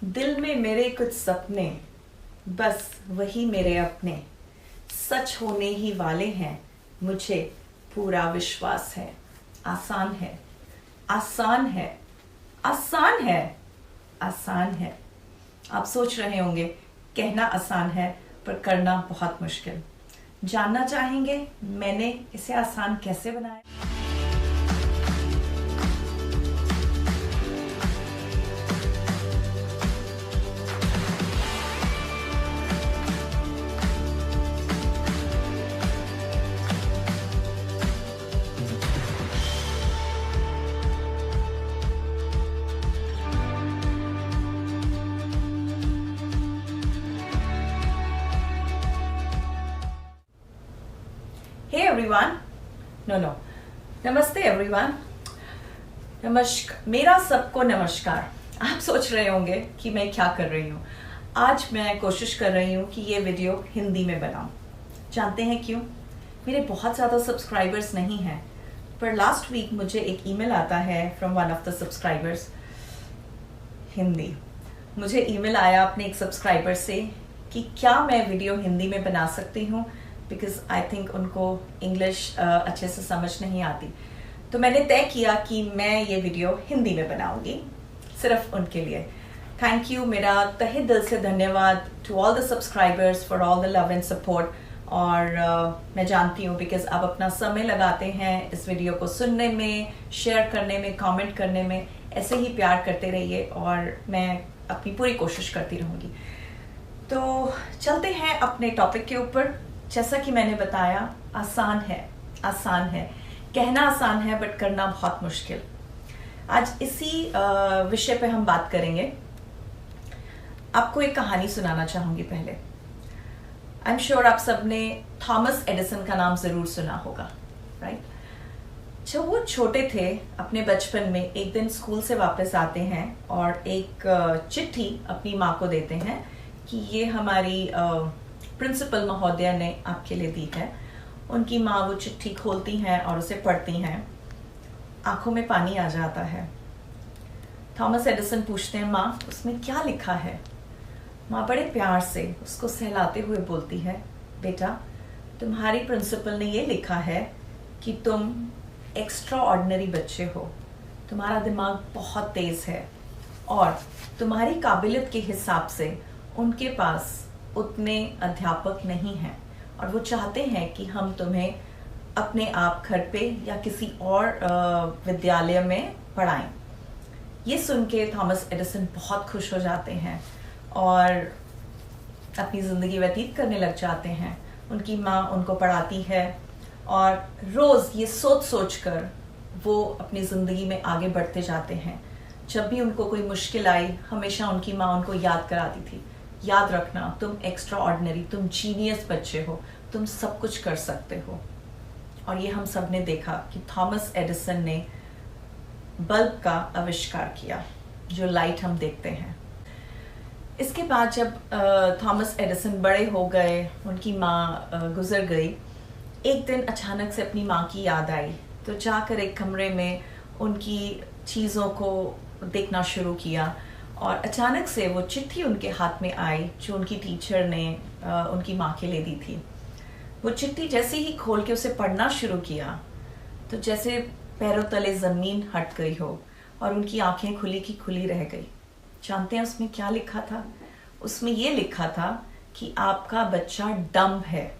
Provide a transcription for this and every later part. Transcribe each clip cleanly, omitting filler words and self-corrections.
दिल में मेरे कुछ सपने, बस वही मेरे अपने, सच होने ही वाले हैं, मुझे पूरा विश्वास है। आसान है, आसान है, आसान है, आसान है। आप सोच रहे होंगे कहना आसान है पर करना बहुत मुश्किल। जानना चाहेंगे मैंने इसे आसान कैसे बनाया? Hey everyone, no, नमस्ते everyone, मेरा सबको नमस्कार। आप सोच रहे होंगे कि मैं क्या कर रही हूँ। आज मैं कोशिश कर रही हूँ कि ये वीडियो हिंदी में बनाऊँ। जानते हैं क्यों? मेरे बहुत ज़्यादा सब्सक्राइबर्स नहीं हैं, पर लास्ट वीक मुझे एक ईमेल आता है from one of the subscribers Hindi. मुझे ईमेल आया अपने एक सब्सक्राइबर से कि क्या मैं वीडियो हिंदी में बना सकती हूँ, बिकॉज आई थिंक उनको इंग्लिश अच्छे से समझ नहीं आती। तो मैंने तय किया कि मैं ये वीडियो हिंदी में बनाऊंगी सिर्फ उनके लिए। थैंक यू, मेरा तहे दिल से धन्यवाद to all the subscribers for all the love and support. और मैं जानती हूँ बिकॉज आप अपना समय लगाते हैं इस वीडियो को सुनने में, शेयर करने में, कमेंट करने में। ऐसे ही प्यार करते रहिए और मैं अपनी पूरी कोशिश करती रहूँगी। तो चलते हैं अपने टॉपिक के ऊपर। जैसा कि मैंने बताया, आसान है, आसान है, कहना आसान है बट करना बहुत मुश्किल। आज इसी विषय पे हम बात करेंगे। आपको एक कहानी सुनाना चाहूंगी पहले। आई एम श्योर आप सबने थॉमस एडिसन का नाम जरूर सुना होगा, राइट? जब वो छोटे थे, अपने बचपन में एक दिन स्कूल से वापस आते हैं और एक चिट्ठी अपनी माँ को देते हैं कि ये हमारी प्रिंसिपल महोदया ने आपके लिए दी है। उनकी माँ वो चिट्ठी खोलती हैं और उसे पढ़ती हैं। आंखों में पानी आ जाता है। थॉमस एडिसन पूछते हैं, माँ उसमें क्या लिखा है? माँ बड़े प्यार से उसको सहलाते हुए बोलती है, बेटा तुम्हारी प्रिंसिपल ने ये लिखा है कि तुम एक्स्ट्रा ऑर्डिनरी बच्चे हो, तुम्हारा दिमाग बहुत तेज है और तुम्हारी काबिलियत के हिसाब से उनके पास उतने अध्यापक नहीं हैं और वो चाहते हैं कि हम तुम्हें अपने आप घर पे या किसी और विद्यालय में पढ़ाएं। ये सुन के थॉमस एडिसन बहुत खुश हो जाते हैं और अपनी ज़िंदगी व्यतीत करने लग जाते हैं। उनकी माँ उनको पढ़ाती है और रोज़ ये सोच सोच कर वो अपनी ज़िंदगी में आगे बढ़ते जाते हैं। जब भी उनको कोई मुश्किल आई, हमेशा उनकी माँ उनको याद कराती थी, याद रखना तुम एक्स्ट्रा ऑर्डिनरी, तुम जीनियस बच्चे हो, तुम सब कुछ कर सकते हो। और ये हम सब ने देखा कि थॉमस एडिसन ने बल्ब का आविष्कार किया, जो लाइट हम देखते हैं। इसके बाद जब थॉमस एडिसन बड़े हो गए, उनकी माँ गुजर गई, एक दिन अचानक से अपनी माँ की याद आई। तो जाकर एक कमरे में उनकी चीज़ों को देखना शुरू किया और अचानक से वो चिट्ठी उनके हाथ में आई जो उनकी टीचर ने उनकी माँ के लिए दी थी। वो चिट्ठी जैसे ही खोल के उसे पढ़ना शुरू किया तो जैसे पैरों तले ज़मीन हट गई हो और उनकी आंखें खुली की खुली रह गई। जानते हैं उसमें क्या लिखा था? उसमें ये लिखा था कि आपका बच्चा डम है,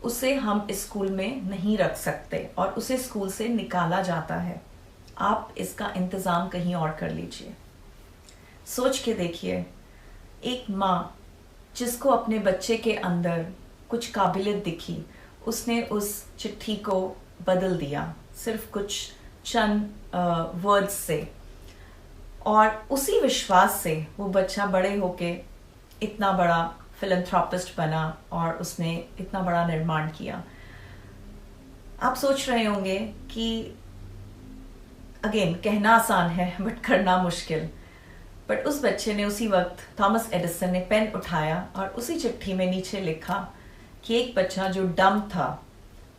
उसे हम स्कूल में नहीं रख सकते और उसे स्कूल से निकाला जाता है। आप इसका इंतज़ाम कहीं और कर लीजिए। सोच के देखिए, एक माँ जिसको अपने बच्चे के अंदर कुछ काबिलियत दिखी, उसने उस चिट्ठी को बदल दिया सिर्फ कुछ चंद वर्ड्स से, और उसी विश्वास से वो बच्चा बड़े होके इतना बड़ा फिलैंथ्रोपिस्ट बना और उसने इतना बड़ा निर्माण किया। आप सोच रहे होंगे कि अगेन कहना आसान है बट करना मुश्किल। बट उस बच्चे ने उसी वक्त, थॉमस एडिसन ने पेन उठाया और उसी चिट्ठी में नीचे लिखा कि एक बच्चा जो डम था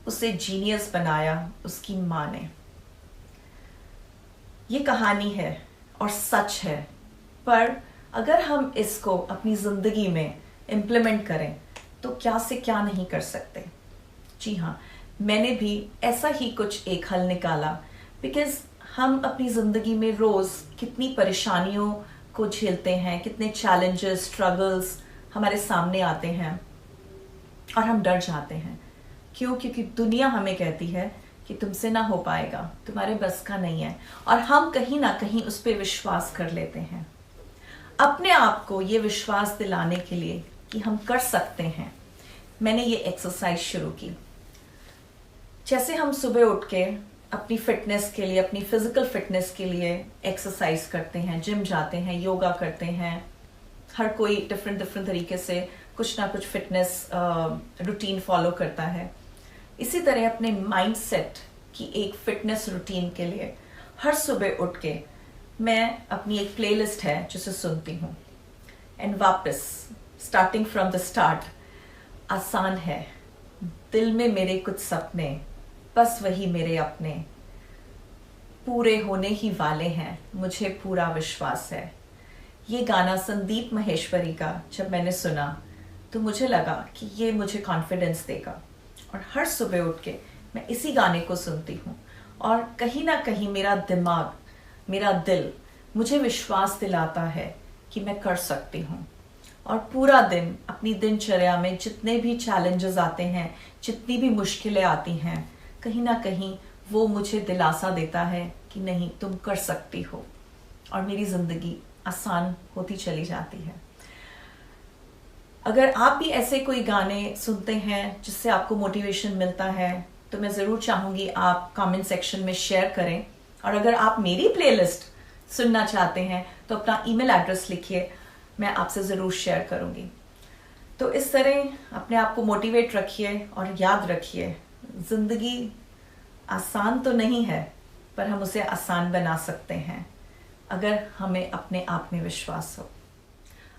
उसे जीनियस बनाया उसकी माँ ने। ये कहानी है और सच है, पर अगर हम इसको अपनी ज़िंदगी में इम्प्लीमेंट करें तो क्या से क्या नहीं कर सकते। जी हाँ, मैंने भी ऐसा ही कुछ एक हल निकाला, बिकॉज हम अपनी ज़िंदगी में रोज़ कितनी परेशानियों को झेलते हैं, कितने चैलेंजेस, स्ट्रगल्स हमारे सामने आते हैं और हम डर जाते हैं। क्यों? क्योंकि दुनिया हमें कहती है कि तुमसे ना हो पाएगा, तुम्हारे बस का नहीं है, और हम कहीं ना कहीं उस पर विश्वास कर लेते हैं। अपने आप को ये विश्वास दिलाने के लिए कि हम कर सकते हैं, मैंने ये एक्सरसाइज शुरू की। जैसे हम सुबह उठ के अपनी फिटनेस के लिए, अपनी फिजिकल फिटनेस के लिए एक्सरसाइज करते हैं, जिम जाते हैं, योगा करते हैं, हर कोई डिफरेंट तरीके से कुछ ना कुछ फिटनेस रूटीन फॉलो करता है। इसी तरह अपने माइंडसेट की एक फिटनेस रूटीन के लिए हर सुबह उठ के मैं अपनी एक प्लेलिस्ट है जिसे सुनती हूँ। एंड वापस स्टार्टिंग फ्रॉम द स्टार्ट, आसान है। दिल में मेरे कुछ सपने, बस वही मेरे अपने, पूरे होने ही वाले हैं, मुझे पूरा विश्वास है। ये गाना संदीप माहेश्वरी का जब मैंने सुना तो मुझे लगा कि ये मुझे कॉन्फिडेंस देगा, और हर सुबह उठ के मैं इसी गाने को सुनती हूँ, और कहीं ना कहीं मेरा दिमाग, मेरा दिल मुझे विश्वास दिलाता है कि मैं कर सकती हूँ। और पूरा दिन अपनी दिनचर्या में जितने भी चैलेंजेस आते हैं, जितनी भी मुश्किलें आती हैं, कहीं ना कहीं वो मुझे दिलासा देता है कि नहीं, तुम कर सकती हो, और मेरी ज़िंदगी आसान होती चली जाती है। अगर आप भी ऐसे कोई गाने सुनते हैं जिससे आपको मोटिवेशन मिलता है तो मैं ज़रूर चाहूँगी आप कमेंट सेक्शन में शेयर करें। और अगर आप मेरी प्लेलिस्ट सुनना चाहते हैं तो अपना ईमेल एड्रेस लिखिए, मैं आपसे ज़रूर शेयर करूँगी। तो इस तरह अपने आप को मोटिवेट रखिए और याद रखिए, ज़िंदगी आसान तो नहीं है, पर हम उसे आसान बना सकते हैं अगर हमें अपने आप में विश्वास हो।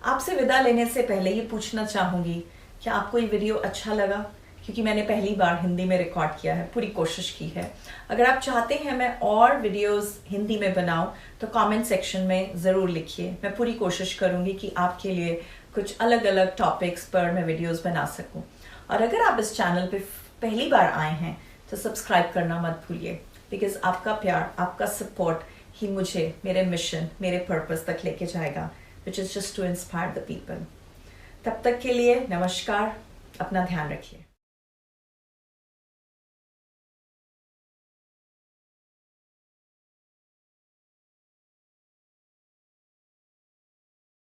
आपसे विदा लेने से पहले ये पूछना चाहूँगी कि आपको ये वीडियो अच्छा लगा, क्योंकि मैंने पहली बार हिंदी में रिकॉर्ड किया है, पूरी कोशिश की है। अगर आप चाहते हैं मैं और वीडियोस हिंदी में बनाऊं तो कमेंट सेक्शन में ज़रूर लिखिए। मैं पूरी कोशिश करूँगी कि आपके लिए कुछ अलग अलग टॉपिक्स पर मैं वीडियोस बना सकूं। और अगर आप इस चैनल पे पहली बार आए हैं तो सब्सक्राइब करना मत भूलिए, बिकॉज आपका प्यार, आपका सपोर्ट ही मुझे मेरे मिशन, मेरे पर्पस तक लेके जाएगा, which is just to inspire the people. तब तक के लिए नमस्कार, अपना ध्यान रखिए।